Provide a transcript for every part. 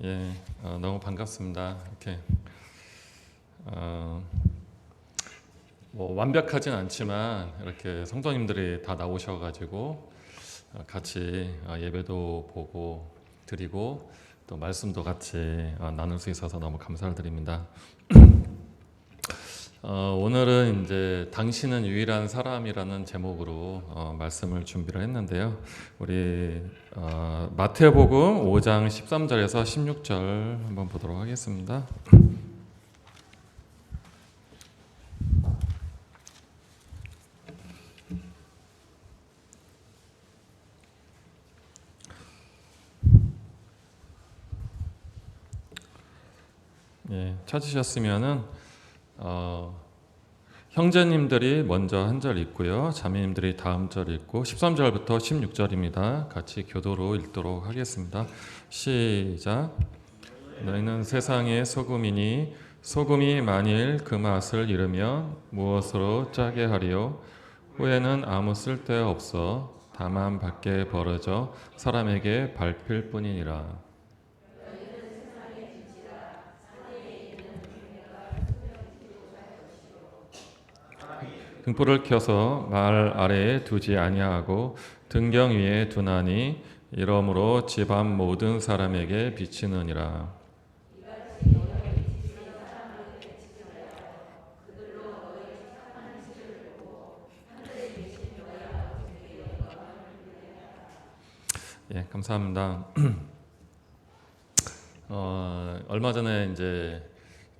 예, 너무 반갑습니다. 이렇게 어, 뭐 완벽하진 않지만 이렇게 성도님들이 다 나오셔가지고 같이 예배도 보고 드리고 또 말씀도 같이 나눌 수 있어서 너무 감사를 드립니다. 오늘은 이제 당신은 유일한 사람이라는 제목으로 말씀을 준비를 했는데요. 우리 마태복음 5장 13절에서 16절 한번 보도록 하겠습니다. 예, 찾으셨으면은 형제님들이 먼저 한 절 읽고요. 자매님들이 다음 절 읽고 13절부터 16절입니다. 같이 교도로 읽도록 하겠습니다. 시작. 너희는 세상의 소금이니 소금이 만일 그 맛을 잃으면 무엇으로 짜게 하리요? 후에는 아무 쓸데 없어 다만 밖에 버려져 사람에게 밟힐 뿐이니라. 등불을 켜서 말 아래에 두지 아니하고 등경 위에 두나니 이러므로 집안 모든 사람에게 비치느니라. 예, 감사합니다. 얼마 전에 이제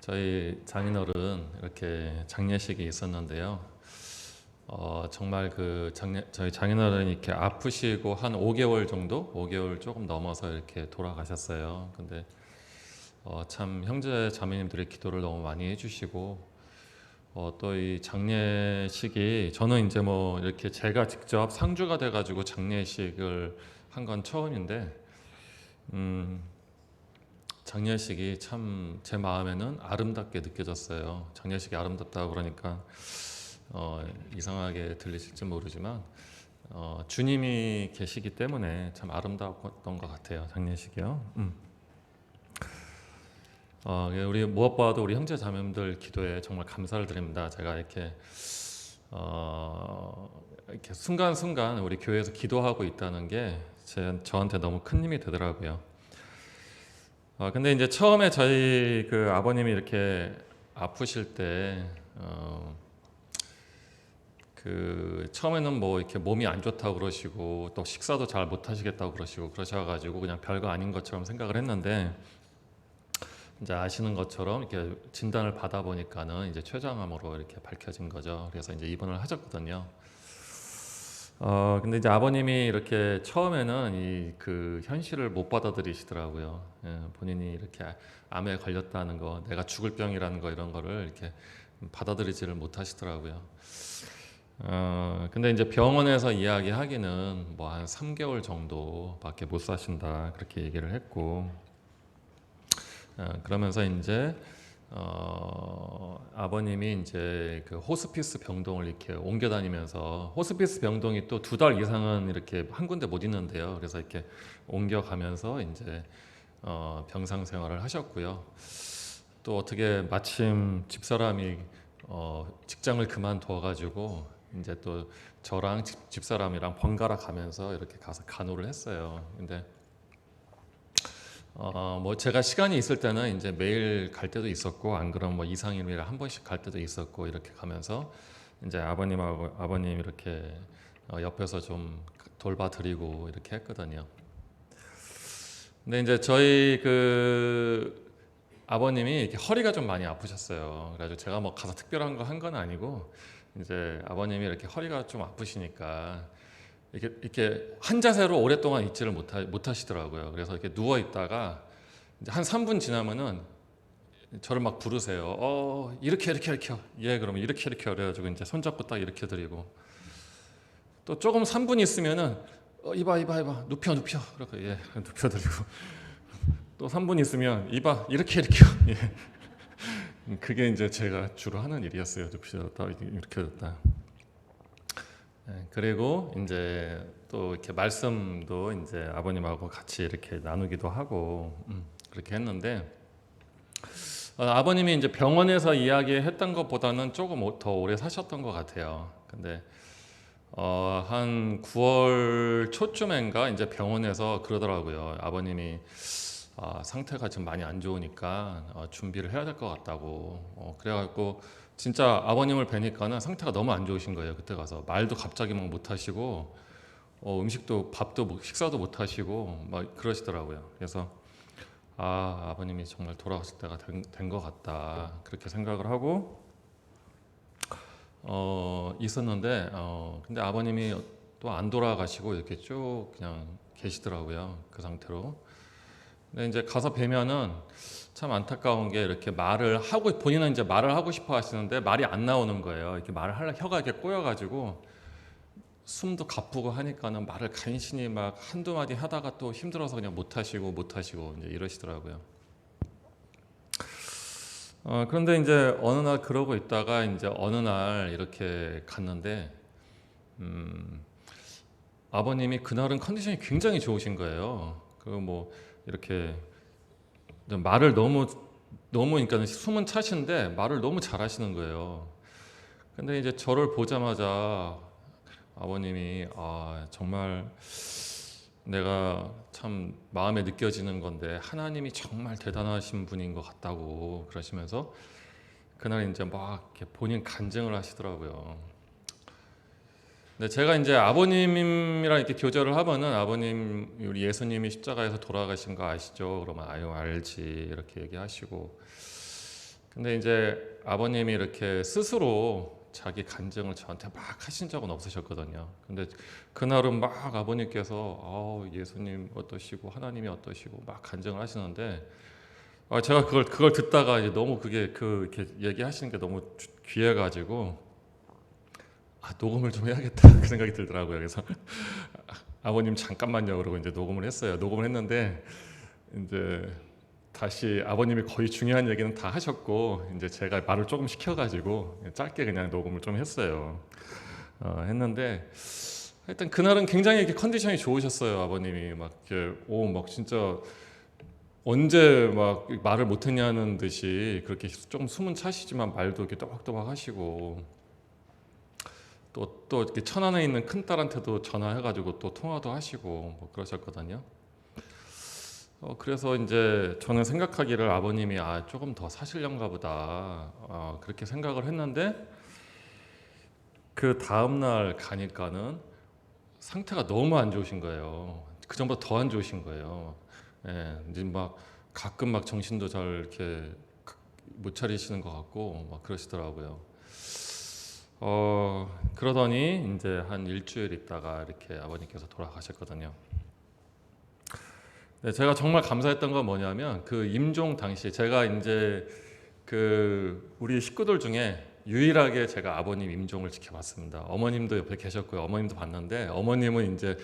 저희 장인어른 이렇게 장례식이 있었는데요. 정말 저희 장인어른이 이렇게 아프시고 한 5개월 정도, 5개월 조금 넘어서 이렇게 돌아가셨어요. 근데 참 형제 자매님들의 기도를 너무 많이 해주시고 또 이 장례식이 저는 이제 뭐 이렇게 제가 직접 상주가 돼가지고 장례식을 한 건 처음인데 장례식이 참 제 마음에는 아름답게 느껴졌어요. 장례식이 아름답다고 그러니까 이상하게 들리실지 모르지만 주님이 계시기 때문에 참 아름다웠던 것 같아요. 장례식이요. 우리 무엇보다도 우리 형제 자매들 기도에 정말 감사를 드립니다. 제가 이렇게 순간순간 우리 교회에서 기도하고 있다는 게 저한테 너무 큰 힘이 되더라고요. 근데 이제 처음에 저희 그 아버님이 이렇게 아프실 때 처음에는 뭐 이렇게 몸이 안 좋다고 그러시고 또 식사도 잘 못 하시겠다고 그러셔가지고 그냥 별거 아닌 것처럼 생각을 했는데 이제 아시는 것처럼 이렇게 진단을 받아 보니까는 이제 췌장암으로 이렇게 밝혀진 거죠. 그래서 이제 입원을 하셨거든요. 근데 이제 아버님이 이렇게 처음에는 그 현실을 못 받아들이시더라고요. 예, 본인이 이렇게 암에 걸렸다는 거, 내가 죽을 병이라는 거 이런 거를 이렇게 받아들이지를 못하시더라고요. 근데 이제 병원에서 이야기하기는 뭐 한 3개월 정도밖에 못 사신다 그렇게 얘기를 했고, 그러면서 이제 아버님이 이제 그 호스피스 병동을 이렇게 옮겨 다니면서 호스피스 병동이 또 2달 이상은 이렇게 한 군데 못 있는데요. 그래서 이렇게 옮겨 가면서 이제 병상 생활을 하셨고요. 또 어떻게 마침 집사람이 직장을 그만둬 가지고 이제 또 저랑 집사람이랑 번갈아 가면서 이렇게 가서 간호를 했어요. 근데 뭐 제가 시간이 있을 때는 이제 매일 갈 때도 있었고 안 그러면 뭐 2, 3일에 한 번씩 갈 때도 있었고 이렇게 가면서 이제 아버님 이렇게 옆에서 좀 돌봐드리고 이렇게 했거든요. 근데 이제 저희 그 아버님이 이렇게 허리가 좀 많이 아프셨어요. 그래가지고 제가 뭐 가서 특별한 거 한 건 아니고 이제 아버님이 이렇게 허리가 좀 아프시니까 이렇게 한 자세로 오랫동안 있지를 못하시더라고요. 그래서 이렇게 누워 있다가 이제 한 3분 지나면은 저를 막 부르세요. 이렇게 예, 그러면 이렇게 그래가지고 이제 손잡고 딱 이렇게 드리고 또 조금 3분 있으면은 이봐 눕혀 그렇게 예, 눕혀 드리고 또 3분 있으면 이봐 이렇게 예. 그게 이제 제가 주로 하는 일이었어요. 눕혀졌다 이렇게 졌다. 그리고 이제 또 이렇게 말씀도 이제 아버님하고 같이 이렇게 나누기도 하고 그렇게 했는데 아버님이 이제 병원에서 이야기했던 것보다는 조금 더 오래 사셨던 것 같아요. 근데 한 9월 초쯤인가 이제 병원에서 그러더라고요. 아버님이 상태가 좀 많이 안 좋으니까 준비를 해야 될 것 같다고. 그래갖고 진짜 아버님을 뵈니까는 상태가 너무 안 좋으신 거예요. 그때 가서 말도 갑자기 막 못 하시고 음식도 밥도 식사도 못 하시고 막 그러시더라고요. 그래서 아버님이 정말 돌아가실 때가 된 것 같다 그렇게 생각을 하고 있었는데 근데 아버님이 또 안 돌아가시고 이렇게 쭉 그냥 계시더라고요. 그 상태로. 근데 이제 가서 뵈면은 참 안타까운 게 이렇게 본인은 이제 말을 하고 싶어 하시는데 말이 안 나오는 거예요. 이렇게 말을 하려 혀가 이렇게 꼬여가지고 숨도 가쁘고 하니까는 말을 간신히 막 한두 마디 하다가 또 힘들어서 그냥 못 하시고 이제 이러시더라고요. 그런데 이제 어느 날 그러고 있다가 이제 어느 날 이렇게 갔는데 아버님이 그날은 컨디션이 굉장히 좋으신 거예요. 그 뭐 이렇게 말을 너무 그러니까 숨은 차신데 말을 너무 잘하시는 거예요. 근데 이제 저를 보자마자 아버님이 정말 내가 참 마음에 느껴지는 건데 하나님이 정말 대단하신 분인 것 같다고 그러시면서 그날 이제 막 이렇게 본인 간증을 하시더라고요. 근데 제가 이제 아버님이랑 이렇게 교제를 하면은 아버님 우리 예수님이 십자가에서 돌아가신 거 아시죠? 그러면 알지 이렇게 얘기하시고 근데 이제 아버님이 이렇게 스스로 자기 간증을 저한테 막 하신 적은 없으셨거든요. 근데 그날은 막 아버님께서 예수님 어떠시고 하나님이 어떠시고 막 간증을 하시는데 제가 그걸 듣다가 이제 너무 이렇게 얘기하시는 게 너무 귀해가지고 녹음을 좀 해야겠다 그 생각이 들더라고요. 그래서 아버님 잠깐만요 그러고 이제 녹음을 했어요. 녹음을 했는데 이제 다시 아버님이 거의 중요한 얘기는 다 하셨고 이제 제가 말을 조금 시켜가지고 짧게 그냥 녹음을 좀 했어요. 했는데 하여튼 그날은 굉장히 이렇게 컨디션이 좋으셨어요. 아버님이 막 진짜 언제 막 말을 못했냐는 듯이 그렇게 좀 숨은 차시지만 말도 이렇게 또박또박 하시고 또 이렇게 천안에 있는 큰 딸한테도 전화해가지고 또 통화도 하시고 뭐 그러셨거든요. 그래서 이제 저는 생각하기를 아버님이 조금 더 사시려는가 보다 그렇게 생각을 했는데 그 다음 날 가니까는 상태가 너무 안 좋으신 거예요. 그 전보다 더 안 좋으신 거예요. 이제 막 가끔 막 정신도 잘 이렇게 못 차리시는 것 같고 막 그러시더라고요. 그러더니 이제 한 일주일 있다가 이렇게 아버님께서 돌아가셨거든요. 네, 제가 정말 감사했던 건 뭐냐면 그 임종 당시 제가 이제 우리 식구들 중에 유일하게 제가 아버님 임종을 지켜봤습니다. 어머님도 옆에 계셨고요. 어머님도 봤는데 어머님은 이제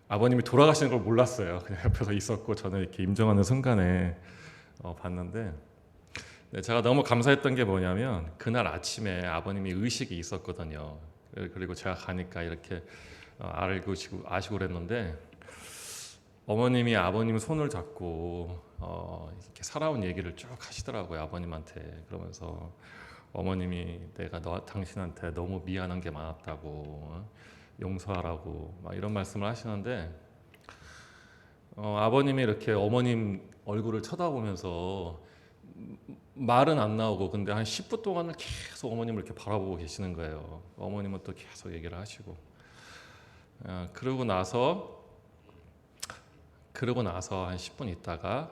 아버님이 돌아가시는 걸 몰랐어요. 그냥 옆에서 있었고 저는 이렇게 임종하는 순간에 봤는데 네, 제가 너무 감사했던 게 뭐냐면 그날 아침에 아버님이 의식이 있었거든요. 그리고 제가 가니까 이렇게 아시고 그랬는데 어머님이 아버님 손을 잡고 이렇게 살아온 얘기를 쭉 하시더라고요. 아버님한테. 그러면서 어머님이 내가 당신한테 너무 미안한 게 많았다고 용서하라고 막 이런 말씀을 하시는데 아버님이 이렇게 어머님 얼굴을 쳐다보면서 말은 안 나오고 근데 한 10분 동안을 계속 어머님을 이렇게 바라보고 계시는 거예요. 어머님은 또 계속 얘기를 하시고 그러고 나서 한 10분 있다가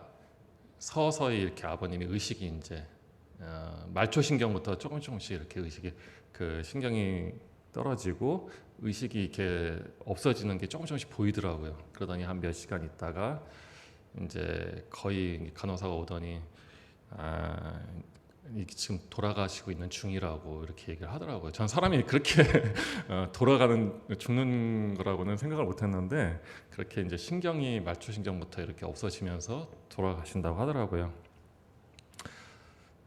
서서히 이렇게 아버님이 의식이 이제 말초신경부터 조금씩 이렇게 의식이 신경이 떨어지고 의식이 이렇게 없어지는 게 조금씩 보이더라고요. 그러더니 한 몇 시간 있다가 이제 거의 간호사가 오더니 지금 돌아가시고 있는 중이라고 이렇게 얘기를 하더라고요. 전 사람이 그렇게 죽는 거라고는 생각을 못했는데 그렇게 이제 신경이 말초신경부터 이렇게 없어지면서 돌아가신다고 하더라고요.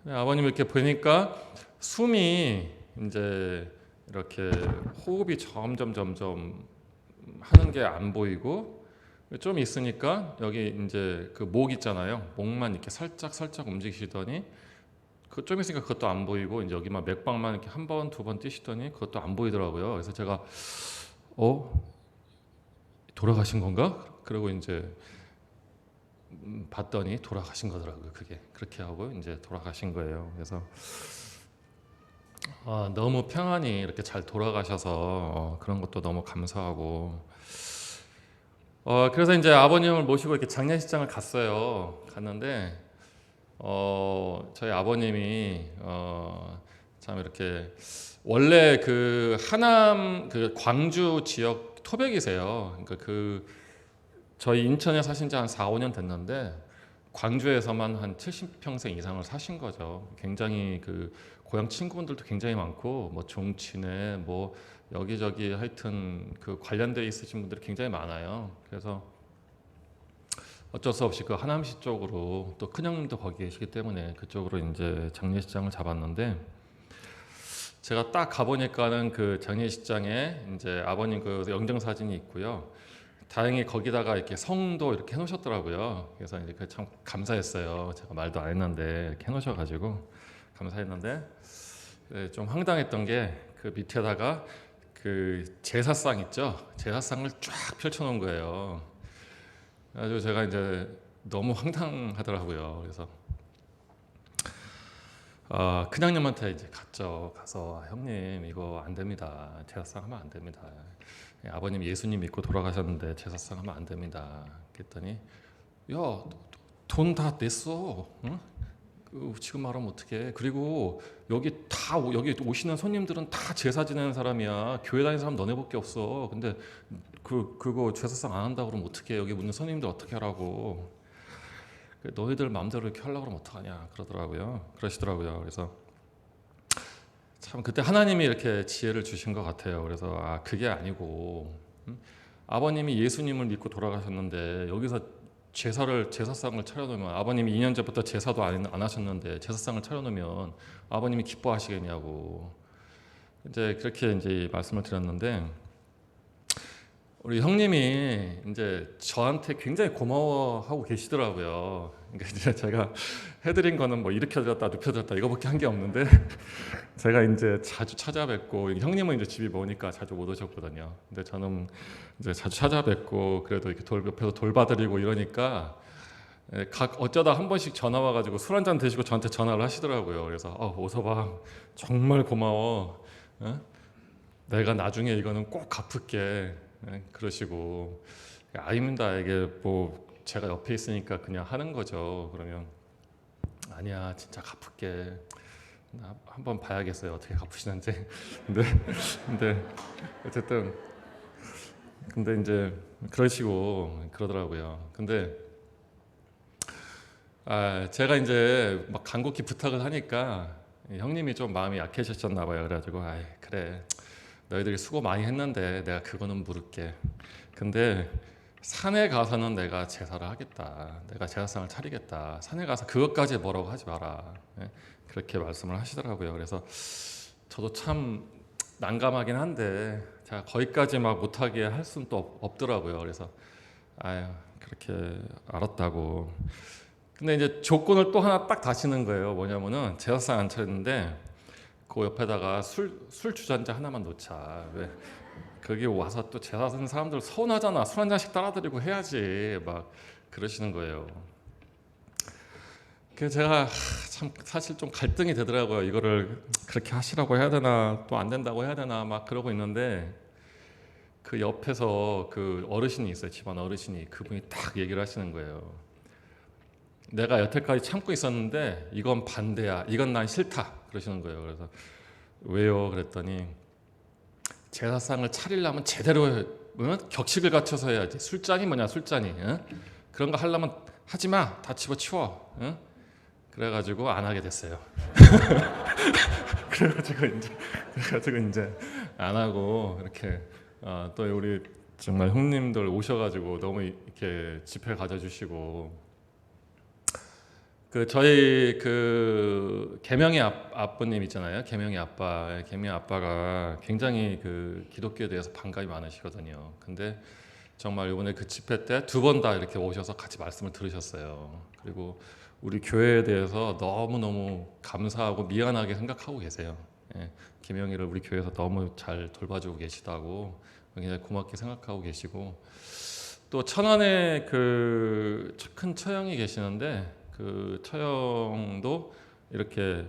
아버님 이렇게 보니까 숨이 이제 이렇게 호흡이 점점 하는 게 안 보이고 좀 있으니까 여기 이제 그 목 있잖아요. 목만 이렇게 살짝 살짝 움직이시더니 그 좀 있으니까 그것도 안 보이고 이제 여기만 맥박만 이렇게 한 번, 두 번 뛰시더니 그것도 안 보이더라고요. 그래서 제가 돌아가신 건가? 그리고 이제 봤더니 돌아가신 거더라고요. 그게 그렇게 하고 이제 돌아가신 거예요. 그래서 너무 평안히 이렇게 잘 돌아가셔서 그런 것도 너무 감사하고 그래서 이제 아버님을 모시고 이렇게 장례식장을 갔어요. 갔는데 저희 아버님이 참 이렇게 원래 그 하남 그 광주 지역 토백이세요. 그러니까 그 저희 인천에 사신 지 한 4, 5년 됐는데 광주에서만 한 70평생 이상을 사신 거죠. 굉장히 그 고향 친구분들도 굉장히 많고 뭐 종친에 뭐 여기저기 하여튼 그 관련돼 있으신 분들이 굉장히 많아요. 그래서 어쩔 수 없이 그 하남시 쪽으로 또 큰형님도 거기 계시기 때문에 그쪽으로 이제 장례식장을 잡았는데 제가 딱 가보니까는 그 장례식장에 이제 아버님 그 영정 사진이 있고요. 다행히 거기다가 이렇게 성도 이렇게 해놓으셨더라고요. 그래서 이제 그 참 감사했어요. 제가 말도 안 했는데 이렇게 해놓으셔가지고 감사했는데 좀 황당했던 게 그 밑에다가 그 제사상 있죠. 제사상을 쫙 펼쳐놓은 거예요. 아주 제가 이제 너무 황당하더라고요. 그래서 큰형님한테 이제 갔죠. 가서 형님 이거 안 됩니다. 제사상 하면 안 됩니다. 아버님 예수님 믿고 돌아가셨는데 제사상 하면 안 됩니다. 그랬더니 야 돈 다 냈어. 응? 지금 말하면 어떡해. 그리고 여기 오시는 손님들은 다 제사 지내는 사람이야. 교회 다니는 사람 너네밖에 없어. 근데 그거 제사상 안 한다고 그러면 어떡해. 여기 묻는 손님들 어떻게 하라고. 너희들 마음대로 이렇게 하려고 그러면 어떡하냐 그러시더라고요. 그래서 참 그때 하나님이 이렇게 지혜를 주신 것 같아요. 그래서 그게 아니고 아버님이 예수님을 믿고 돌아가셨는데 여기서 제사상을 차려놓으면 아버님이 2년 전부터 제사도 안 하셨는데 제사상을 차려놓으면 아버님이 기뻐하시겠냐고 이제 그렇게 이제 말씀을 드렸는데 우리 형님이 이제 저한테 굉장히 고마워하고 계시더라고요. 그러니까 이제 제가 해드린 거는 뭐 이렇게 드렸다 눕혀 드렸다 이거밖에 한 게 없는데 제가 이제 자주 찾아뵙고 형님은 이제 집이 머니까 자주 못 오셨거든요. 근데 저는 이제 자주 찾아뵙고 그래도 이렇게 옆에서 돌봐드리고 이러니까 어쩌다 한 번씩 전화 와가지고 술 한잔 드시고 저한테 전화를 하시더라고요. 그래서 오서방 정말 고마워. 내가 나중에 이거는 꼭 갚을게. 그러시고 아닙니다. 이게 뭐 제가 옆에 있으니까 그냥 하는 거죠. 그러면 아니야 진짜 갚을게. 나 한번 봐야겠어요. 어떻게 갚으시는지. 근데 어쨌든 근데 이제 그러시고 그러더라고요. 근데 제가 이제 막 간곡히 부탁을 하니까 형님이 좀 마음이 약해지셨나 봐요. 그래가지고 그래 너희들이 수고 많이 했는데 내가 그거는 물을게. 근데 산에 가서는 내가 제사를 하겠다. 내가 제사상을 차리겠다. 산에 가서 그것까지 뭐라고 하지 마라. 그렇게 말씀을 하시더라고요. 그래서 저도 참 난감하긴 한데 제가 거기까지 막 못하게 할 수는 또 없더라고요. 그래서 그렇게 알았다고. 근데 이제 조건을 또 하나 딱 다시는 거예요. 뭐냐면은 제사상 안 차렸는데 그 옆에다가 술 주전자 하나만 놓자. 왜 거기 와서 또 제사 드는 사람들 서운하잖아. 술 한 잔씩 따라드리고 해야지. 막 그러시는 거예요. 그래서 제가 참 사실 좀 갈등이 되더라고요. 이거를 그렇게 하시라고 해야 되나 또 안 된다고 해야 되나 막 그러고 있는데 그 옆에서 그 어르신이 있어요. 집안 어르신이 그분이 딱 얘기를 하시는 거예요. 내가 여태까지 참고 있었는데 이건 반대야. 이건 난 싫다. 그러시는 거예요. 그래서 왜요? 그랬더니 제사상을 차리려면 제대로 격식을 갖춰서 해야지. 술잔이 뭐냐 술잔이. 그런 거 하려면 하지 마. 다 집어치워. 그래가지고 안 하게 됐어요. 그래가지고 이제 안 하고 이렇게 또 우리 정말 형님들 오셔가지고 너무 이렇게 집회 가져주시고 그 저희 그 계명의 아버님 있잖아요. 계명의 아빠가 굉장히 그 기독교에 대해서 반감이 많으시거든요. 근데 정말 이번에 그 집회 때 두 번 다 이렇게 오셔서 같이 말씀을 들으셨어요. 그리고 우리 교회에 대해서 너무너무 감사하고 미안하게 생각하고 계세요. 예, 김영희를 우리 교회에서 너무 잘 돌봐주고 계시다고 굉장히 고맙게 생각하고 계시고, 또 천안에 그 큰 처형이 계시는데 그 처형도 이렇게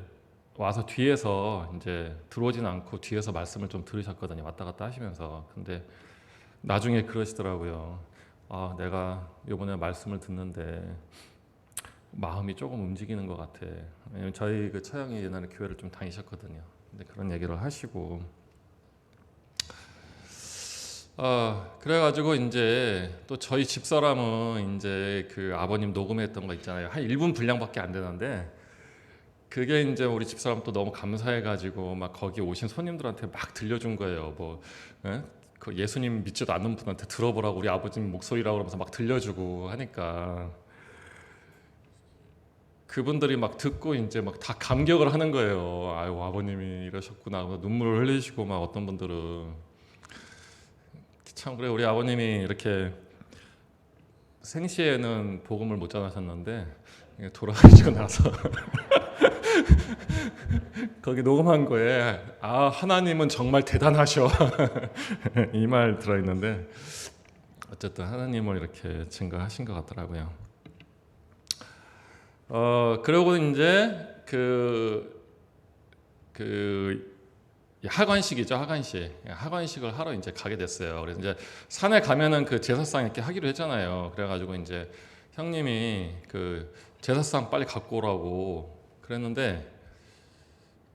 와서 뒤에서 이제 들어오진 않고 뒤에서 말씀을 좀 들으셨거든요. 왔다 갔다 하시면서. 근데 나중에 그러시더라고요. 아, 내가 이번에 말씀을 듣는데 마음이 조금 움직이는 것 같아. 왜냐면 저희 그 처형이 옛날에 교회를 좀 다니셨거든요. 근데 그런 얘기를 하시고, 그래가지고 이제 또 저희 집사람은 이제 그 아버님 녹음했던 거 있잖아요. 한 1분 분량밖에 안 되는데 그게 이제 우리 집사람 또 너무 감사해가지고 막 거기 오신 손님들한테 막 들려준 거예요. 뭐 그 예수님 믿지도 않는 분한테 들어보라고 우리 아버님 목소리라고 그러면서 막 들려주고 하니까 그분들이 막 듣고 이제 막 다 감격을 하는 거예요. 아유, 아버님이 이러셨구나. 눈물을 흘리시고 막 어떤 분들은 참 그래, 우리 아버님이 이렇게 생시에는 복음을 못 전하셨는데 돌아가시고 나서 거기 녹음한 거에 아, 하나님은 정말 대단하셔 이 말 들어있는데 어쨌든 하나님을 이렇게 증거하신 것 같더라고요. 그리고 이제 하관식이죠. 하관식을 하러 이제 가게 됐어요. 그래서 이제 산에 가면은 그 제사상 이렇게 하기로 했잖아요. 그래가지고 이제 형님이 그 제사상 빨리 갖고 오라고 그랬는데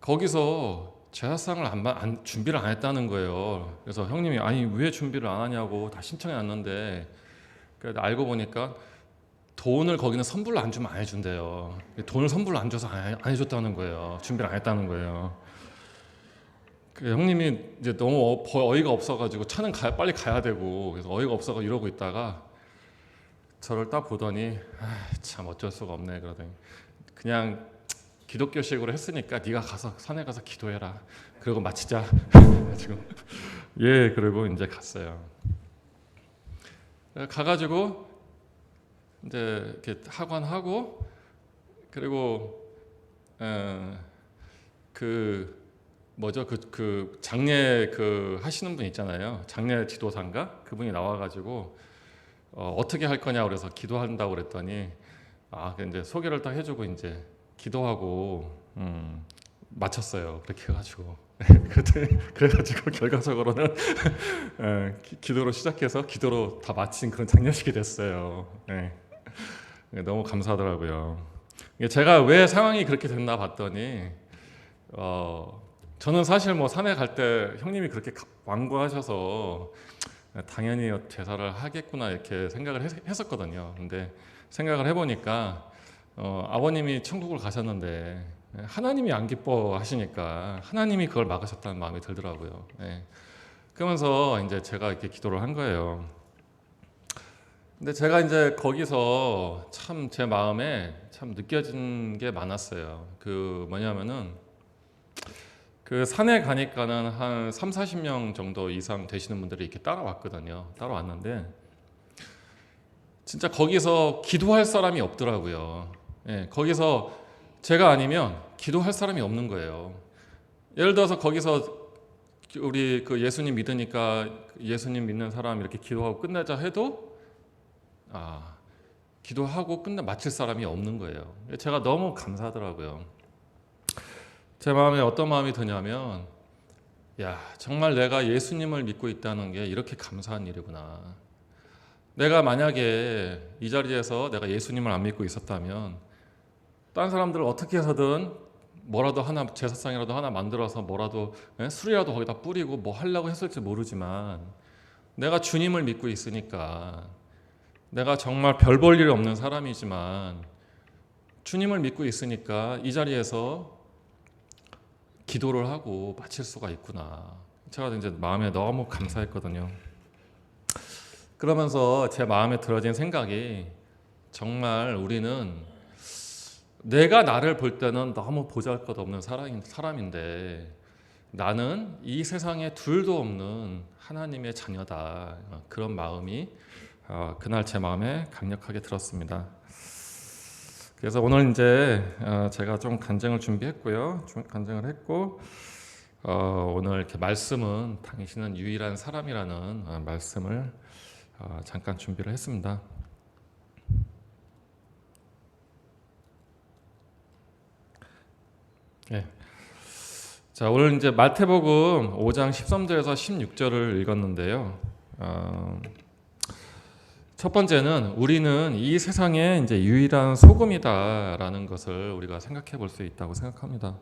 거기서 제사상을 준비를 안 했다는 거예요. 그래서 형님이 아니 왜 준비를 안 하냐고 다 신청해 놨는데, 그래서 알고 보니까 돈을 거기는 선불로 안 주면 안 해준대요. 돈을 선불로 안 줘서 안 해줬다는 거예요. 준비를 안 했다는 거예요. 그 형님이 이제 너무 어이가 없어가지고 차는 빨리 가야 되고, 그래서 어이가 없어서 이러고 있다가 저를 딱 보더니 참 어쩔 수가 없네 그러더니 그냥 기독교식으로 했으니까 네가 가서 산에 가서 기도해라. 그리고 마치자. 지금 예, 그리고 이제 갔어요. 가가지고 이제 이렇게 하관하고, 그리고 그 뭐죠, 그 장례 그 하시는 분 있잖아요. 장례 지도사인가 그분이 나와가지고 어떻게 할 거냐 그래서 기도한다고 그랬더니 이제 소개를 딱 해주고 이제 기도하고 마쳤어요. 그렇게 해가지고 그래가지고 결과적으로는 기도로 시작해서 기도로 다 마친 그런 장례식이 됐어요. 너무 감사하더라고요. 제가 왜 상황이 그렇게 됐나 봤더니 저는 사실 뭐 산에 갈 때 형님이 그렇게 완고하셔서 당연히 제사를 하겠구나 이렇게 생각을 했었거든요. 근데 생각을 해보니까 아버님이 천국을 가셨는데 하나님이 안 기뻐하시니까 하나님이 그걸 막으셨다는 마음이 들더라고요. 그러면서 이제 제가 이렇게 기도를 한 거예요. 근데 제가 이제 거기서 참 제 마음에 참 느껴진 게 많았어요. 그 뭐냐면은 그 산에 가니까는 한 3, 40명 정도 이상 되시는 분들이 이렇게 따라왔거든요. 따라왔는데 진짜 거기서 기도할 사람이 없더라고요. 거기서 제가 아니면 기도할 사람이 없는 거예요. 예를 들어서 거기서 우리 그 예수님 믿으니까 예수님 믿는 사람 이렇게 기도하고 끝내자 해도 기도하고 마칠 사람이 없는 거예요. 제가 너무 감사하더라고요. 제 마음에 어떤 마음이 드냐면 야, 정말 내가 예수님을 믿고 있다는 게 이렇게 감사한 일이구나. 내가 만약에 이 자리에서 내가 예수님을 안 믿고 있었다면 다른 사람들을 어떻게 해서든 뭐라도 하나 제사상이라도 하나 만들어서 뭐라도 술이라도 거기다 뿌리고 뭐 하려고 했을지 모르지만 내가 주님을 믿고 있으니까 내가 정말 별 볼 일이 없는 사람이지만 주님을 믿고 있으니까 이 자리에서 기도를 하고 마칠 수가 있구나. 제가 이제 마음에 너무 감사했거든요. 그러면서 제 마음에 들어진 생각이 정말 우리는 내가 나를 볼 때는 너무 보잘것없는 사람인데 나는 이 세상에 둘도 없는 하나님의 자녀다. 그런 마음이 그날 제 마음에 강력하게 들었습니다. 그래서 오늘 이제 제가 좀 간증을 준비했고요. 간증을 했고 오늘 이렇게 말씀은 당신은 유일한 사람이라는 말씀을 잠깐 준비를 했습니다. 네. 자, 오늘 이제 마태복음 5장 13절에서 16절을 읽었는데요. 첫 번째는 우리는 이 세상에 이제 유일한 소금이다라는 것을 우리가 생각해 볼 수 있다고 생각합니다.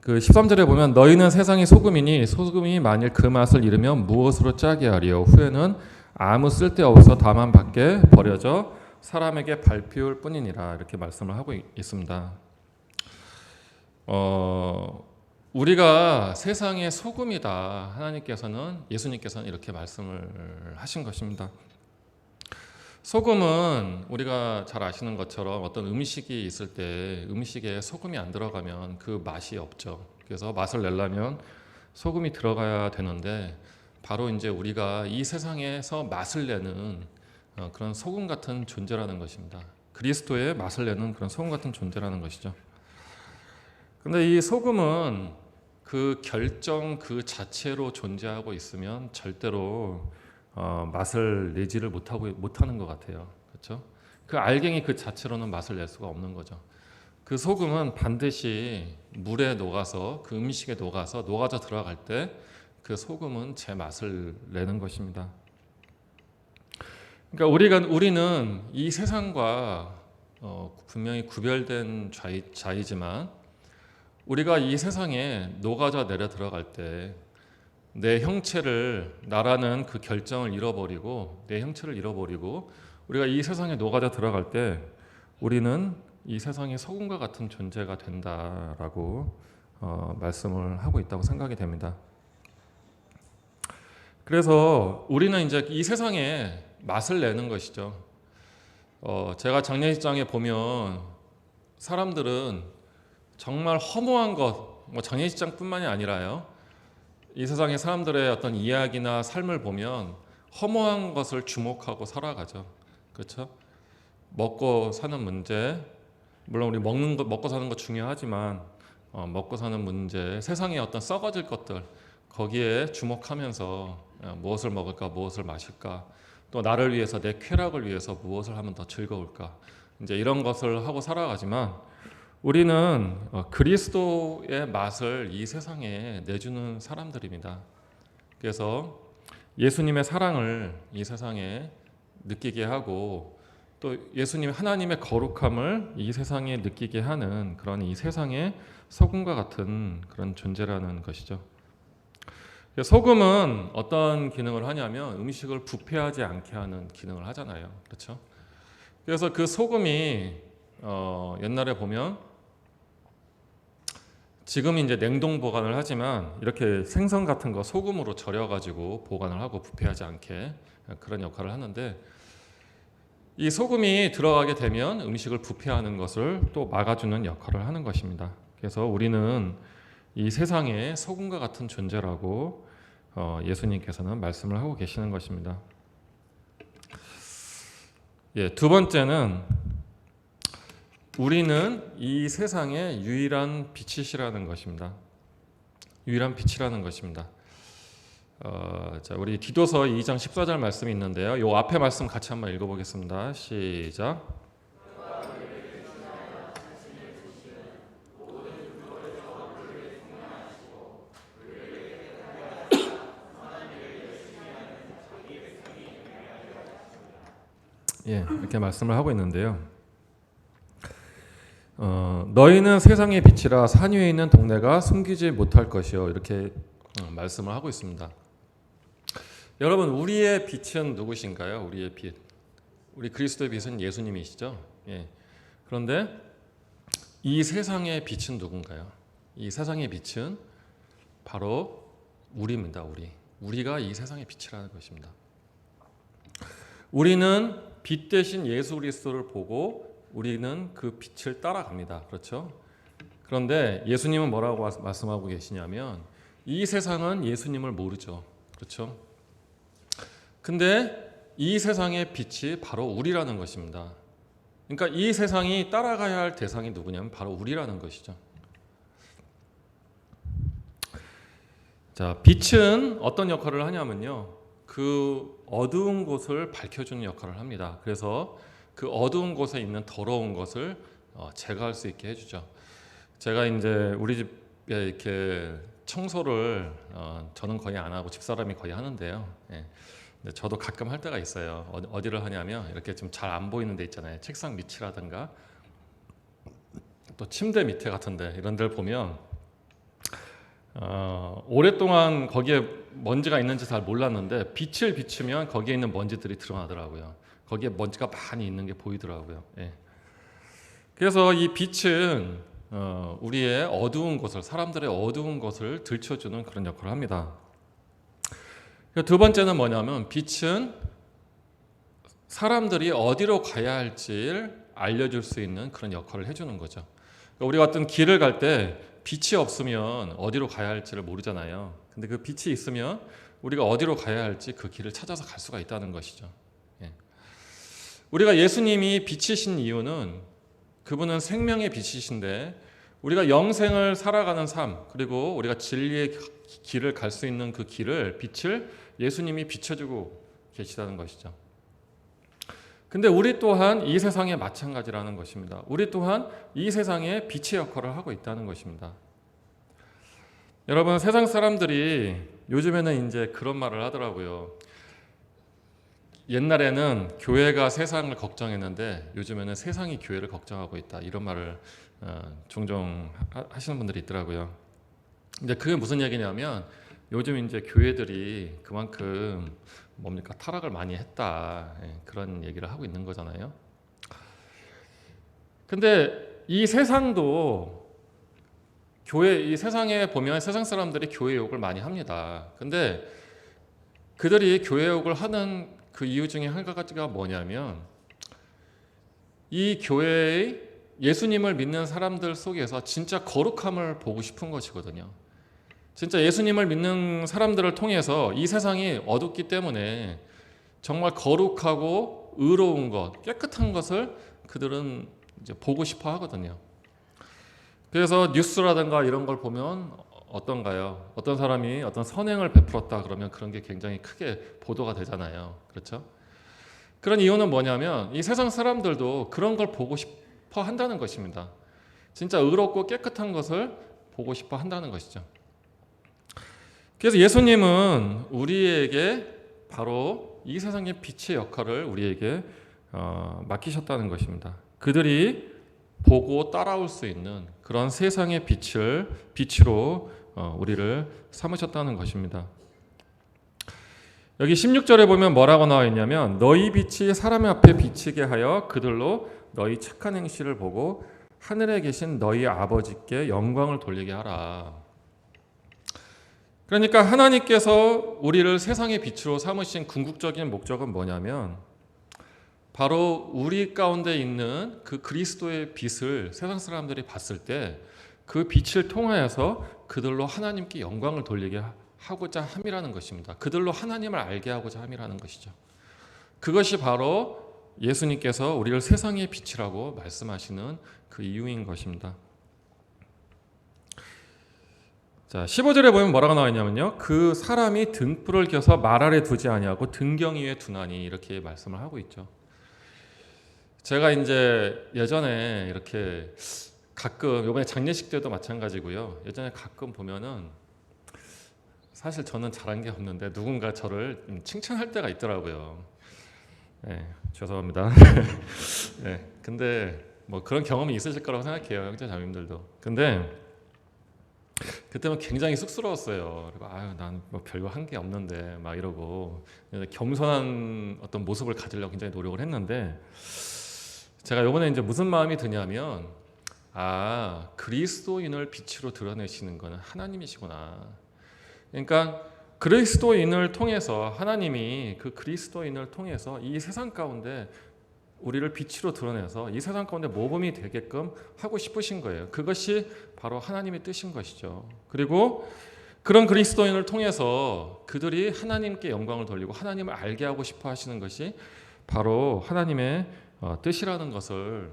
그 13절에 보면 너희는 세상의 소금이니 소금이 만일 그 맛을 잃으면 무엇으로 짜게 하리요 후에는 아무 쓸데없어 다만 밖에 버려져 사람에게 밟히울 뿐이니라 이렇게 말씀을 하고 있습니다. 우리가 세상의 소금이다. 하나님께서는 예수님께서는 이렇게 말씀을 하신 것입니다. 소금은 우리가 잘 아시는 것처럼 어떤 음식이 있을 때 음식에 소금이 안 들어가면 그 맛이 없죠. 그래서 맛을 내려면 소금이 들어가야 되는데 바로 이제 우리가 이 세상에서 맛을 내는 그런 소금 같은 존재라는 것입니다. 그리스도의 맛을 내는 그런 소금 같은 존재라는 것이죠. 근데 이 소금은 그 결정 그 자체로 존재하고 있으면 절대로 맛을 내지를 못하는 것 같아요. 그렇죠? 그 알갱이 그 자체로는 맛을 낼 수가 없는 거죠. 그 소금은 반드시 물에 녹아서 그 음식에 녹아져 들어갈 때 그 소금은 제 맛을 내는 것입니다. 그러니까 우리는 이 세상과 분명히 구별된 자이지만 우리가 이 세상에 녹아져 내려 들어갈 때 내 형체를 나라는 그 결정을 잃어버리고 내 형체를 잃어버리고 우리가 이 세상에 녹아져 들어갈 때 우리는 이 세상의 소금과 같은 존재가 된다라고 말씀을 하고 있다고 생각이 됩니다. 그래서 우리는 이제 이 세상에 맛을 내는 것이죠. 제가 장례식장에 보면 사람들은 정말 허무한 것, 장례식장뿐만이 아니라요. 이 세상의 사람들의 어떤 이야기나 삶을 보면 허무한 것을 주목하고 살아가죠. 그렇죠? 먹고 사는 문제, 물론 우리 먹고 사는 거 중요하지만 먹고 사는 문제, 세상의 어떤 썩어질 것들 거기에 주목하면서 무엇을 먹을까, 무엇을 마실까, 또 나를 위해서 내 쾌락을 위해서 무엇을 하면 더 즐거울까, 이제 이런 것을 하고 살아가지만 우리는 그리스도의 맛을 이 세상에 내주는 사람들입니다. 그래서 예수님의 사랑을 이 세상에 느끼게 하고 또 예수님 하나님의 거룩함을 이 세상에 느끼게 하는 그런 이 세상의 소금과 같은 그런 존재라는 것이죠. 소금은 어떤 기능을 하냐면 음식을 부패하지 않게 하는 기능을 하잖아요. 그렇죠? 그래서 그 소금이 옛날에 보면 지금 이제 냉동 보관을 하지만 이렇게 생선 같은 거 소금으로 절여가지고 보관을 하고 부패하지 않게 그런 역할을 하는데 이 소금이 들어가게 되면 음식을 부패하는 것을 또 막아주는 역할을 하는 것입니다. 그래서 우리는 이 세상에 소금과 같은 존재라고 예수님께서는 말씀을 하고 계시는 것입니다. 두 번째는 우리는 이 세상의 유일한 빛이시라는 것입니다. 유일한 빛이라는 것입니다. 자, 우리 디도서 2장 14절 말씀이 있는데요. 이 앞에 말씀 같이 한번 읽어보겠습니다. 시작. 이렇게 말씀을 하고 있는데요. 너희는 세상의 빛이라 산 위에 있는 동네가 숨기지 못할 것이요 이렇게 말씀을 하고 있습니다. 여러분 우리의 빛은 누구신가요? 우리의 빛, 우리 그리스도의 빛은 예수님이시죠. 그런데 이 세상의 빛은 누군가요? 이 세상의 빛은 바로 우리입니다. 우리가 이 세상의 빛이라는 것입니다. 우리는 빛 대신 예수 그리스도를 보고 우리는 그 빛을 따라갑니다. 그렇죠? 그런데 예수님은 뭐라고 말씀하고 계시냐면 이 세상은 예수님을 모르죠. 그렇죠? 근데 이 세상의 빛이 바로 우리라는 것입니다. 그러니까 이 세상이 따라가야 할 대상이 누구냐면 바로 우리라는 것이죠. 자, 빛은 어떤 역할을 하냐면요. 그 어두운 곳을 밝혀주는 역할을 합니다. 그래서 그 어두운 곳에 있는 더러운 것을 제거할 수 있게 해주죠. 제가 이제 우리 집에 이렇게 청소를 저는 거의 안 하고 집사람이 거의 하는데요. 예. 근데 저도 가끔 할 때가 있어요. 어디를 하냐면 이렇게 좀 잘 안 보이는 데 있잖아요. 책상 밑이라든가 또 침대 밑에 같은데 이런 데를 보면 오랫동안 거기에 먼지가 있는지 잘 몰랐는데 빛을 비추면 거기에 있는 먼지들이 드러나더라고요. 거기에 먼지가 많이 있는 게 보이더라고요. 예. 그래서 이 빛은 우리의 어두운 곳을, 사람들의 어두운 곳을 들춰주는 그런 역할을 합니다. 두 번째는 뭐냐면 빛은 사람들이 어디로 가야 할지를 알려줄 수 있는 그런 역할을 해주는 거죠. 그러니까 우리가 어떤 길을 갈 때 빛이 없으면 어디로 가야 할지를 모르잖아요. 근데 그 빛이 있으면 우리가 어디로 가야 할지 그 길을 찾아서 갈 수가 있다는 것이죠. 예. 우리가 예수님이 빛이신 이유는 그분은 생명의 빛이신데 우리가 영생을 살아가는 삶, 그리고 우리가 진리의 길을 갈 수 있는 그 길을, 빛을 예수님이 비춰주고 계시다는 것이죠. 근데 우리 또한 이 세상에 마찬가지라는 것입니다. 우리 또한 이 세상에 빛의 역할을 하고 있다는 것입니다. 여러분, 세상 사람들이 요즘에는 이제 그런 말을 하더라고요. 옛날에는 교회가 세상을 걱정했는데 요즘에는 세상이 교회를 걱정하고 있다. 이런 말을 종종 하시는 분들이 있더라고요. 근데 그게 무슨 얘기냐면 요즘 이제 교회들이 그만큼 뭡니까 타락을 많이 했다, 그런 얘기를 하고 있는 거잖아요. 근데 이 세상도 이 세상에 보면 세상 사람들이 교회 욕을 많이 합니다. 근데 그들이 교회 욕을 하는 그 이유 중에 한 가지가 뭐냐면 이 교회의 예수님을 믿는 사람들 속에서 진짜 거룩함을 보고 싶은 것이거든요. 진짜 예수님을 믿는 사람들을 통해서 이 세상이 어둡기 때문에 정말 거룩하고 의로운 것, 깨끗한 것을 그들은 이제 보고 싶어 하거든요. 그래서 뉴스라든가 이런 걸 보면 어떤가요? 어떤 사람이 어떤 선행을 베풀었다 그러면 그런 게 굉장히 크게 보도가 되잖아요. 그렇죠? 그런 이유는 뭐냐면 이 세상 사람들도 그런 걸 보고 싶어 한다는 것입니다. 진짜 의롭고 깨끗한 것을 보고 싶어 한다는 것이죠. 그래서 예수님은 우리에게 바로 이 세상의 빛의 역할을 우리에게 맡기셨다는 것입니다. 그들이 보고 따라올 수 있는 그런 세상의 빛으로 우리를 삼으셨다는 것입니다. 여기 16절에 보면 뭐라고 나와 있냐면 너희 빛이 사람 앞에 비치게 하여 그들로 너희 착한 행실을 보고 하늘에 계신 너희 아버지께 영광을 돌리게 하라. 그러니까 하나님께서 우리를 세상의 빛으로 삼으신 궁극적인 목적은 뭐냐면 바로 우리 가운데 있는 그 그리스도의 빛을 세상 사람들이 봤을 때 그 빛을 통하여서 그들로 하나님께 영광을 돌리게 하고자 함이라는 것입니다. 그들로 하나님을 알게 하고자 함이라는 것이죠. 그것이 바로 예수님께서 우리를 세상의 빛이라고 말씀하시는 그 이유인 것입니다. 자, 15절에 보면 뭐라고 나와 있냐면요. 그 사람이 등불을 켜서 말 아래 두지 아니하고 등경 위에 두나니 이렇게 말씀을 하고 있죠. 제가 이제 예전에 이렇게 가끔 이번에 장례식 때도 마찬가지고요. 예전에 가끔 보면은 사실 저는 잘한 게 없는데 누군가 저를 칭찬할 때가 있더라고요. 네, 죄송합니다. 네, 근데 뭐 그런 경험이 있으실 거라고 생각해요, 형제 자매님들도. 근데 그때는 굉장히 쑥스러웠어요. 그리고 난 뭐 별거 한 게 없는데 막 이러고 겸손한 어떤 모습을 가지려고 굉장히 노력을 했는데 제가 이번에 이제 무슨 마음이 드냐면 그리스도인을 빛으로 드러내시는 것은 하나님이시구나. 그러니까 그리스도인을 통해서 하나님이 그 그리스도인을 통해서 이 세상 가운데 우리를 빛으로 드러내서 이 세상 가운데 모범이 되게끔 하고 싶으신 거예요. 그것이 바로 하나님의 뜻인 것이죠. 그리고 그런 그리스도인을 통해서 그들이 하나님께 영광을 돌리고 하나님을 알게 하고 싶어 하시는 것이 바로 하나님의 뜻이라는 것을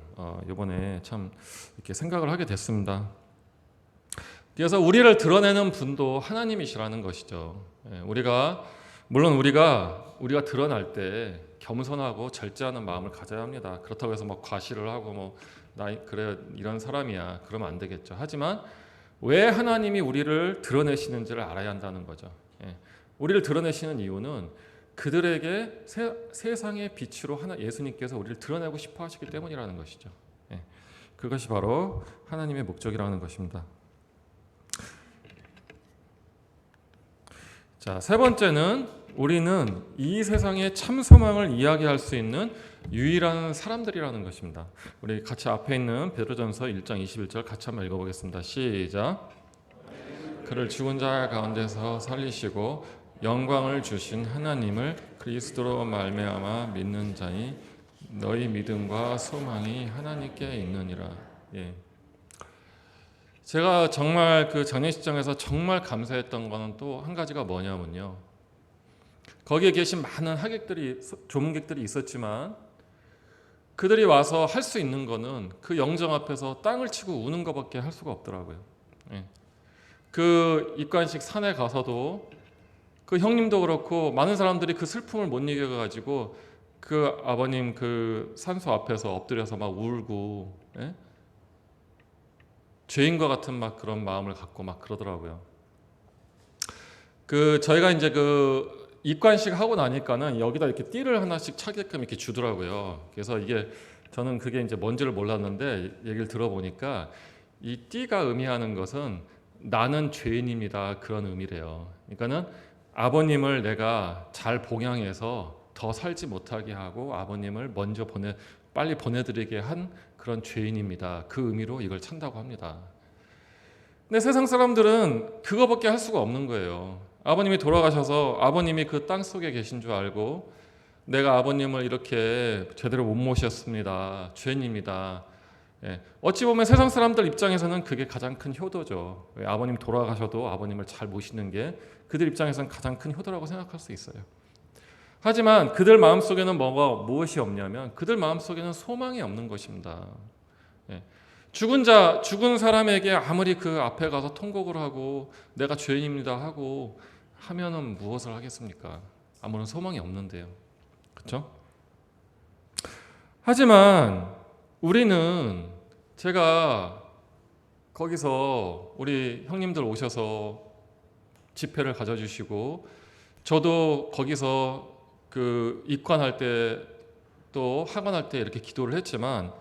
이번에 참 이렇게 생각을 하게 됐습니다. 그래서 우리를 드러내는 분도 하나님이시라는 것이죠. 물론 우리가 드러날 때 겸손하고 절제하는 마음을 가져야 합니다. 그렇다고 해서 막 과시를 하고 그래 이런 사람이야 그러면 안 되겠죠. 하지만 왜 하나님이 우리를 드러내시는지를 알아야 한다는 거죠. 우리를 드러내시는 이유는 그들에게 세상의 빛으로 예수님께서 우리를 드러내고 싶어 하시기 때문이라는 것이죠. 그것이 바로 하나님의 목적이라는 것입니다. 자, 세 번째는 우리는 이 세상의 참 소망을 이야기할 수 있는 유일한 사람들이라는 것입니다. 우리 같이 앞에 있는 베드로전서 1장 21절 같이 한번 읽어보겠습니다. 시작. 그를 죽은 자 가운데서 살리시고 영광을 주신 하나님을 그리스도로 말미암아 믿는 자니 너희 믿음과 소망이 하나님께 있느니라. 제가 정말 그 장례식장에서 정말 감사했던 거는 또 한 가지가 뭐냐면요. 거기에 계신 많은 조문객들이 있었지만 그들이 와서 할 수 있는 거는 그 영정 앞에서 땅을 치고 우는 것밖에 할 수가 없더라고요. 그 입관식 산에 가서도 그 형님도 그렇고 많은 사람들이 그 슬픔을 못 이겨가지고 그 아버님 그 산소 앞에서 엎드려서 막 울고 죄인과 같은 막 그런 마음을 갖고 막 그러더라고요. 저희가 이제 입관식 하고 나니까는 여기다 이렇게 띠를 하나씩 차게끔 이렇게 주더라고요. 그래서 저는 그게 이제 뭔지를 몰랐는데 얘기를 들어보니까 이 띠가 의미하는 것은 나는 죄인입니다. 그런 의미래요. 그러니까는 아버님을 내가 잘 봉양해서 더 살지 못하게 하고 아버님을 빨리 보내드리게 한 그런 죄인입니다. 그 의미로 이걸 찬다고 합니다. 근데 세상 사람들은 그거밖에 할 수가 없는 거예요. 아버님이 돌아가셔서 아버님이 그 땅 속에 계신 줄 알고 내가 아버님을 이렇게 제대로 못 모셨습니다. 죄인입니다. 어찌 보면 세상 사람들 입장에서는 그게 가장 큰 효도죠. 아버님 돌아가셔도 아버님을 잘 모시는 게 그들 입장에서는 가장 큰 효도라고 생각할 수 있어요. 하지만 그들 마음속에는 무엇이 없냐면 그들 마음속에는 소망이 없는 것입니다. 죽은 사람에게 아무리 그 앞에 가서 통곡을 하고 내가 죄인입니다 하고 하면은 무엇을 하겠습니까? 아무런 소망이 없는데요. 그렇죠? 하지만 우리는 제가 거기서 우리 형님들 오셔서 집회를 가져주시고 저도 거기서 입관할 때 또 하관할 때 이렇게 기도를 했지만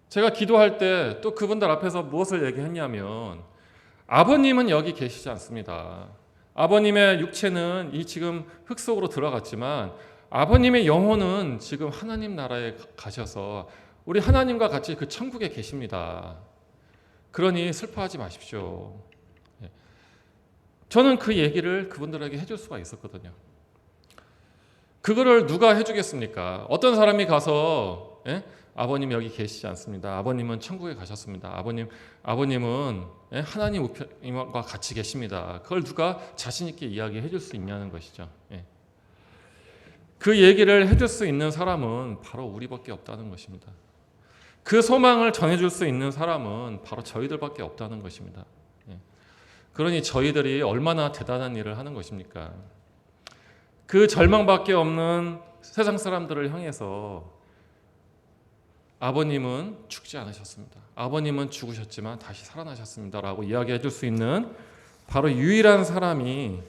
제가 기도할 때 또 그분들 앞에서 무엇을 얘기했냐면 아버님은 여기 계시지 않습니다. 아버님의 육체는 지금 흙 속으로 들어갔지만 아버님의 영혼은 지금 하나님 나라에 가셔서 우리 하나님과 같이 그 천국에 계십니다. 그러니 슬퍼하지 마십시오. 저는 그 얘기를 그분들에게 해줄 수가 있었거든요. 그거를 누가 해주겠습니까? 어떤 사람이 가서 아버님 여기 계시지 않습니다. 아버님은 천국에 가셨습니다. 아버님은 하나님과 같이 계십니다. 그걸 누가 자신 있게 이야기해 줄 수 있냐는 것이죠. 그 얘기를 해줄 수 있는 사람은 바로 우리밖에 없다는 것입니다. 그 소망을 전해줄 수 있는 사람은 바로 저희들밖에 없다는 것입니다. 그러니 저희들이 얼마나 대단한 일을 하는 것입니까? 그 절망밖에 없는 세상 사람들을 향해서 아버님은 죽지 않으셨습니다. 아버님은 죽으셨지만 다시 살아나셨습니다. 라고 이야기해 줄 수 있는 바로 유일한 사람이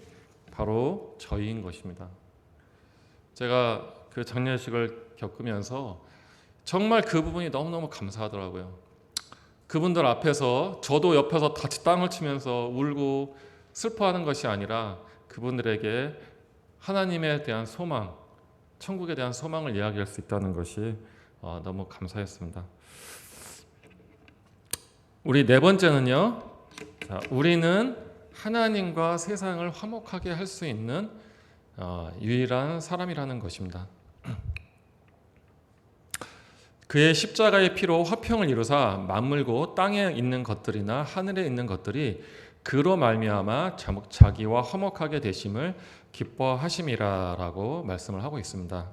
바로 저희인 것입니다. 제가 그 장례식을 겪으면서 정말 그 부분이 너무너무 감사하더라고요. 그분들 앞에서 저도 옆에서 같이 땅을 치면서 울고 슬퍼하는 것이 아니라 그분들에게 하나님에 대한 소망, 천국에 대한 소망을 이야기할 수 있다는 것이 너무 감사했습니다. 우리 네 번째는요. 우리는 하나님과 세상을 화목하게 할 수 있는 유일한 사람이라는 것입니다. 그의 십자가의 피로 화평을 이루사 만물고 땅에 있는 것들이나 하늘에 있는 것들이 그로 말미암아 자기와 화목하게 되심을 기뻐하심이라라고 말씀을 하고 있습니다.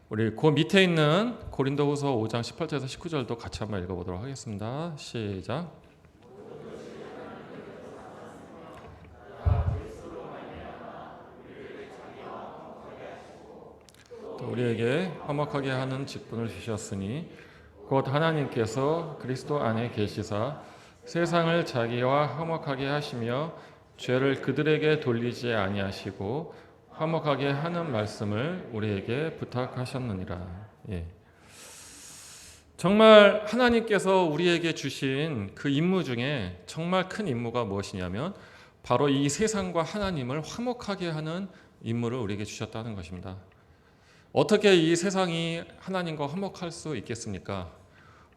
우리 그 밑에 있는 고린도후서 5장 18절에서 19절도 같이 한번 읽어보도록 하겠습니다. 시작. 우리에게 화목하게 하는 직분을 주셨으니 곧 하나님께서 그리스도 안에 계시사 세상을 자기와 화목하게 하시며 죄를 그들에게 돌리지 아니하시고 화목하게 하는 말씀을 우리에게 부탁하셨느니라. 예. 정말 하나님께서 우리에게 주신 그 임무 중에 정말 큰 임무가 무엇이냐면 바로 이 세상과 하나님을 화목하게 하는 임무를 우리에게 주셨다는 것입니다. 어떻게 이 세상이 하나님과 화목할 수 있겠습니까?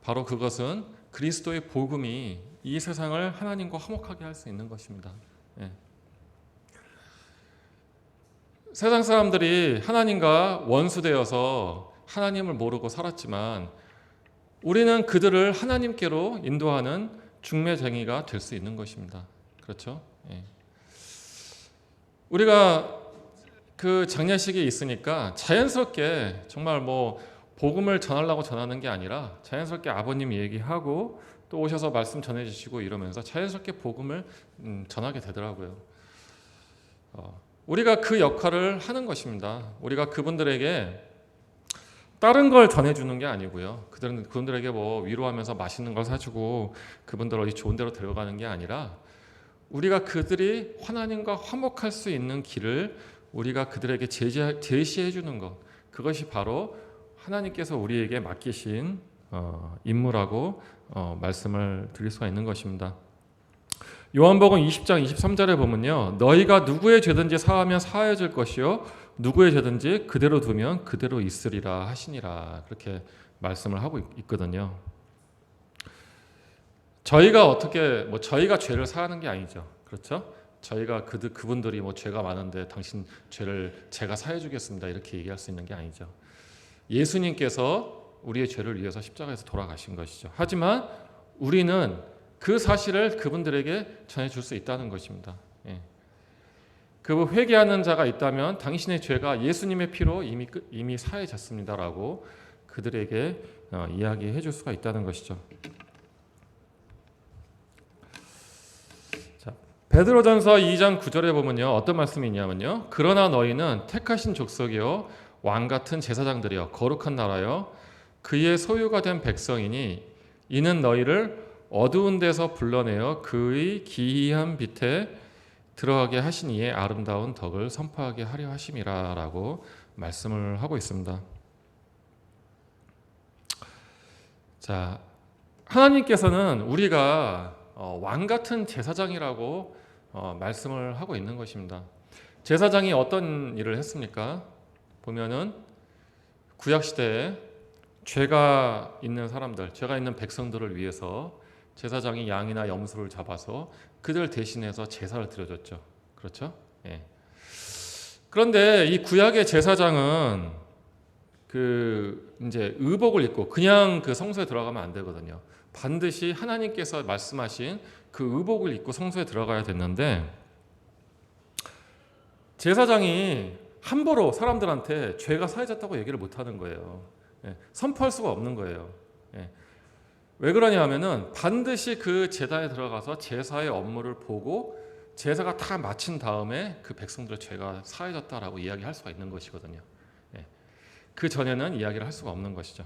바로 그것은 그리스도의 복음이 이 세상을 하나님과 화목하게 할 수 있는 것입니다. 예. 세상 사람들이 하나님과 원수되어서 하나님을 모르고 살았지만 우리는 그들을 하나님께로 인도하는 중매쟁이가 될 수 있는 것입니다. 그렇죠? 예. 우리가 그 장례식이 있으니까 자연스럽게 정말 뭐 복음을 전하려고 전하는 게 아니라 자연스럽게 아버님 얘기하고 또 오셔서 말씀 전해주시고 이러면서 자연스럽게 복음을 전하게 되더라고요. 우리가 그 역할을 하는 것입니다. 우리가 그분들에게 다른 걸 전해주는 게 아니고요. 그분들에게 뭐 위로하면서 맛있는 걸 사주고 그분들 어디 좋은 데로 데려가는 게 아니라 우리가 그들이 하나님과 화목할 수 있는 길을 우리가 그들에게 제시해 주는 것, 그것이 바로 하나님께서 우리에게 맡기신 임무라고 말씀을 드릴 수가 있는 것입니다. 요한복음 20장 23절에 보면요, 너희가 누구의 죄든지 사하면 사하여질 것이요 누구의 죄든지 그대로 두면 그대로 있으리라 하시니라, 그렇게 말씀을 하고 있거든요. 저희가 어떻게 저희가 죄를 사하는 게 아니죠, 그렇죠? 저희가 그분들이 죄가 많은데 당신 죄를 제가 사해 주겠습니다 이렇게 얘기할 수 있는 게 아니죠. 예수님께서 우리의 죄를 위해서 십자가에서 돌아가신 것이죠. 하지만 우리는 그 사실을 그분들에게 전해줄 수 있다는 것입니다. 예. 그 회개하는 자가 있다면 당신의 죄가 예수님의 피로 이미 사해졌습니다라고 그들에게 이야기해 줄 수가 있다는 것이죠. 베드로전서 2장 9절에 보면요, 어떤 말씀이 있냐면요, 그러나 너희는 택하신 족속이요 왕 같은 제사장들이여 거룩한 나라여 그의 소유가 된 백성이니 이는 너희를 어두운 데서 불러내어 그의 기이한 빛에 들어가게 하신 이의 아름다운 덕을 선포하게 하려 하심이라 라고 말씀을 하고 있습니다. 자, 하나님께서는 우리가 왕 같은 제사장이라고 말씀을 하고 있는 것입니다. 제사장이 어떤 일을 했습니까? 보면은 구약 시대에 죄가 있는 사람들, 죄가 있는 백성들을 위해서 제사장이 양이나 염소를 잡아서 그들 대신해서 제사를 드려줬죠. 그렇죠? 예. 그런데 이 구약의 제사장은 이제 의복을 입고 그냥 그 성소에 들어가면 안 되거든요. 반드시 하나님께서 말씀하신 그 의복을 입고 성소에 들어가야 됐는데 제사장이 함부로 사람들한테 죄가 사해졌다고 얘기를 못하는 거예요. 예, 선포할 수가 없는 거예요. 예. 왜 그러냐 하면은 반드시 그 제단에 들어가서 제사의 업무를 보고 제사가 다 마친 다음에 그 백성들의 죄가 사해졌다라고 이야기할 수가 있는 것이거든요. 예. 그 전에는 이야기를 할 수가 없는 것이죠.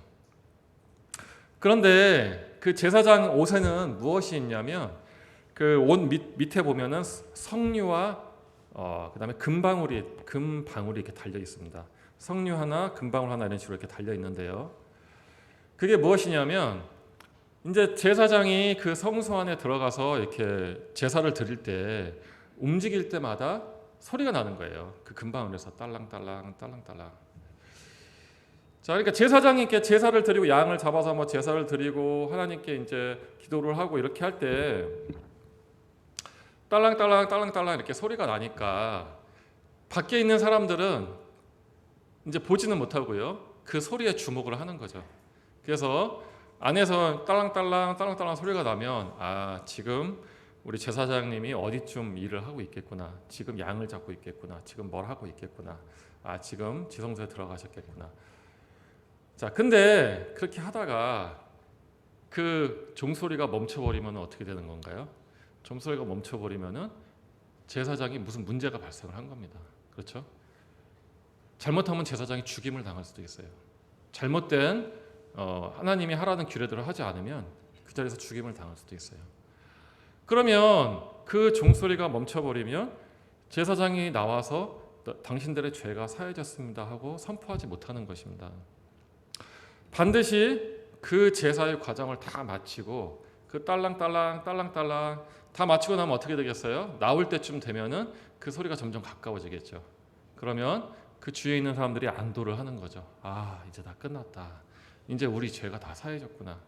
그런데 그 제사장 옷에는 무엇이 있냐면 그 옷 밑에 보면은 석류와 그다음에 금방울이 이렇게 달려 있습니다. 석류 하나, 금방울 하나 이런 식으로 이렇게 달려 있는데요. 그게 무엇이냐면 이제 제사장이 그 성소 안에 들어가서 이렇게 제사를 드릴 때 움직일 때마다 소리가 나는 거예요. 그 금방울에서 딸랑딸랑 딸랑딸랑. 자, 그러니까 제사장이 이렇게 제사를 드리고 양을 잡아서 제사를 드리고 하나님께 이제 기도를 하고 이렇게 할 때 딸랑딸랑 딸랑딸랑 이렇게 소리가 나니까 밖에 있는 사람들은 이제 보지는 못하고요, 그 소리에 주목을 하는 거죠. 그래서 안에서 딸랑딸랑 소리가 나면 지금 우리 제사장님이 어디쯤 일을 하고 있겠구나. 지금 양을 잡고 있겠구나. 지금 뭘 하고 있겠구나. 지금 지성소에 들어가셨겠구나. 자, 근데 그렇게 하다가 그 종소리가 멈춰버리면 어떻게 되는 건가요? 종소리가 멈춰버리면은 제사장이 무슨 문제가 발생을 한 겁니다. 그렇죠? 잘못하면 제사장이 죽임을 당할 수도 있어요. 잘못된 하나님이 하라는 규례대로 하지 않으면 그 자리에서 죽임을 당할 수도 있어요. 그러면 그 종소리가 멈춰버리면 제사장이 나와서 당신들의 죄가 사해졌습니다 하고 선포하지 못하는 것입니다. 반드시 그 제사의 과정을 다 마치고 그 딸랑딸랑 다 마치고 나면 어떻게 되겠어요? 나올 때쯤 되면은 그 소리가 점점 가까워지겠죠. 그러면 그 주위에 있는 사람들이 안도를 하는 거죠. 이제 다 끝났다. 이제 우리 죄가 다 사해졌구나.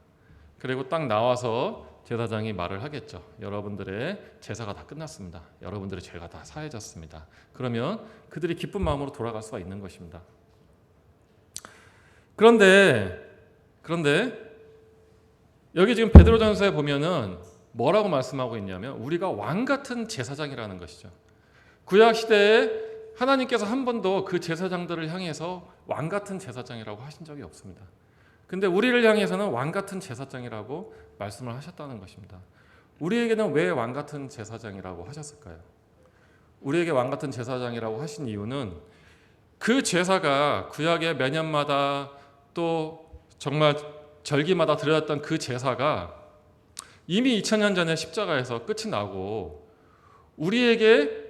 그리고 딱 나와서 제사장이 말을 하겠죠. 여러분들의 제사가 다 끝났습니다. 여러분들의 죄가 다 사해졌습니다. 그러면 그들이 기쁜 마음으로 돌아갈 수가 있는 것입니다. 그런데 여기 지금 베드로전서에 보면은 뭐라고 말씀하고 있냐면 우리가 왕 같은 제사장이라는 것이죠. 구약 시대에 하나님께서 한 번도 그 제사장들을 향해서 왕 같은 제사장이라고 하신 적이 없습니다. 근데 우리를 향해서는 왕 같은 제사장이라고 말씀을 하셨다는 것입니다. 우리에게는 왜 왕 같은 제사장이라고 하셨을까요? 우리에게 왕 같은 제사장이라고 하신 이유는 그 제사가 구약의 매년마다 또 정말 절기마다 드려졌던 그 제사가 이미 2000년 전에 십자가에서 끝이 나고 우리에게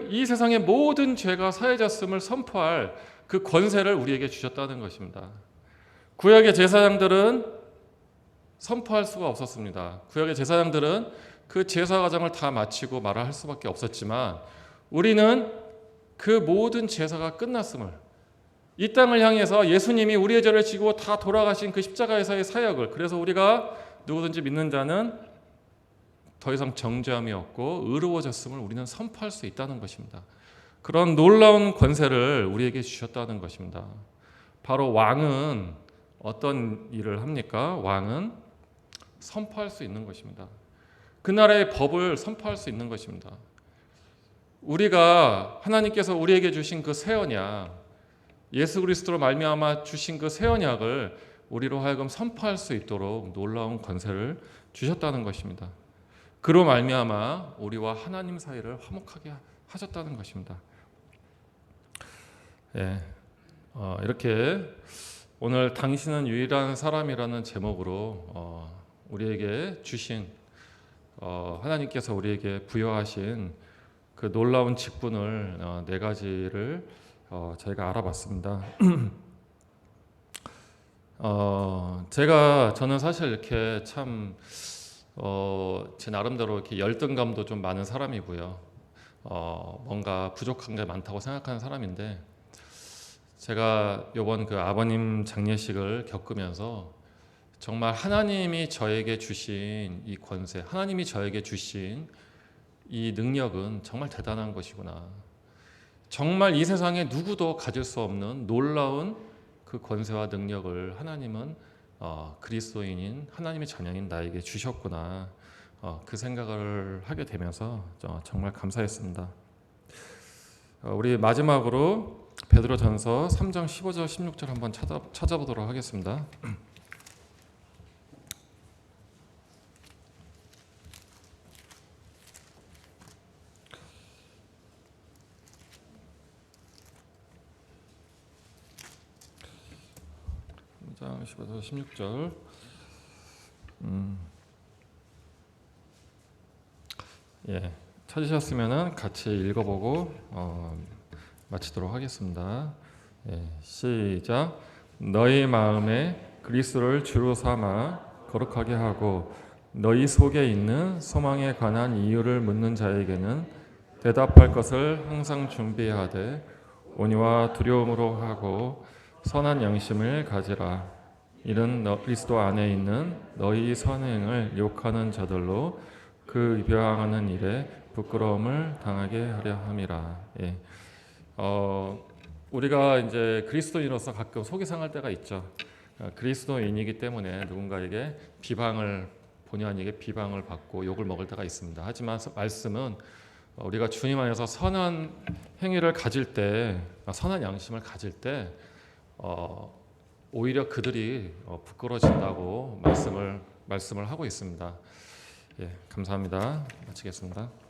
이 세상의 모든 죄가 사해졌음을 선포할 그 권세를 우리에게 주셨다는 것입니다. 구약의 제사장들은 선포할 수가 없었습니다. 구약의 제사장들은 그 제사 과정을 다 마치고 말을 할 수밖에 없었지만 우리는 그 모든 제사가 끝났음을, 이 땅을 향해서 예수님이 우리의 죄를 지고 다 돌아가신 그 십자가에서의 사역을, 그래서 우리가 누구든지 믿는 자는 더 이상 정죄함이 없고 의로워졌음을 우리는 선포할 수 있다는 것입니다. 그런 놀라운 권세를 우리에게 주셨다는 것입니다. 바로 왕은 어떤 일을 합니까? 왕은 선포할 수 있는 것입니다. 그 나라의 법을 선포할 수 있는 것입니다. 우리가 하나님께서 우리에게 주신 그 새 언약, 예수 그리스도로 말미암아 주신 그 새 언약을 우리로 하여금 선포할 수 있도록 놀라운 권세를 주셨다는 것입니다. 그로 말미암아 우리와 하나님 사이를 화목하게 하셨다는 것입니다. 이렇게 오늘 당신은 유일한 사람이라는 제목으로 우리에게 주신 하나님께서 우리에게 부여하신 그 놀라운 직분을 네 가지를 저희가 알아봤습니다. 저는 사실 이렇게 참 제 나름대로 이렇게 열등감도 좀 많은 사람이고요. 뭔가 부족한 게 많다고 생각하는 사람인데, 제가 이번 그 아버님 장례식을 겪으면서 정말 하나님이 저에게 주신 이 권세, 하나님이 저에게 주신 이 능력은 정말 대단한 것이구나. 정말 이 세상에 누구도 가질 수 없는 놀라운 그 권세와 능력을 하나님은 그리스도인인 하나님의 자녀인 나에게 주셨구나. 그 생각을 하게 되면서 정말 감사했습니다. 우리 마지막으로 베드로전서 3장 15절 16절 한번 찾아보도록 하겠습니다. 장 15절 16절. 찾으셨으면은 같이 읽어보고 마치도록 하겠습니다. 시작. 너희 마음에 그리스도를 주로 삼아 거룩하게 하고 너희 속에 있는 소망에 관한 이유를 묻는 자에게는 대답할 것을 항상 준비하되 온유와 두려움으로 하고 선한 양심을 가지라. 이는 그리스도 안에 있는 너희 선행을 욕하는 자들로 그 비방하는 일에 부끄러움을 당하게 하려 함이라. 우리가 이제 그리스도인으로서 가끔 속이 상할 때가 있죠. 그리스도인이기 때문에 누군가에게 본의 아니게 비방을 받고 욕을 먹을 때가 있습니다. 하지만 말씀은 우리가 주님 안에서 선한 행위를 가질 때, 선한 양심을 가질 때 오히려 그들이 부끄러진다고 말씀을 하고 있습니다. 예, 감사합니다. 마치겠습니다.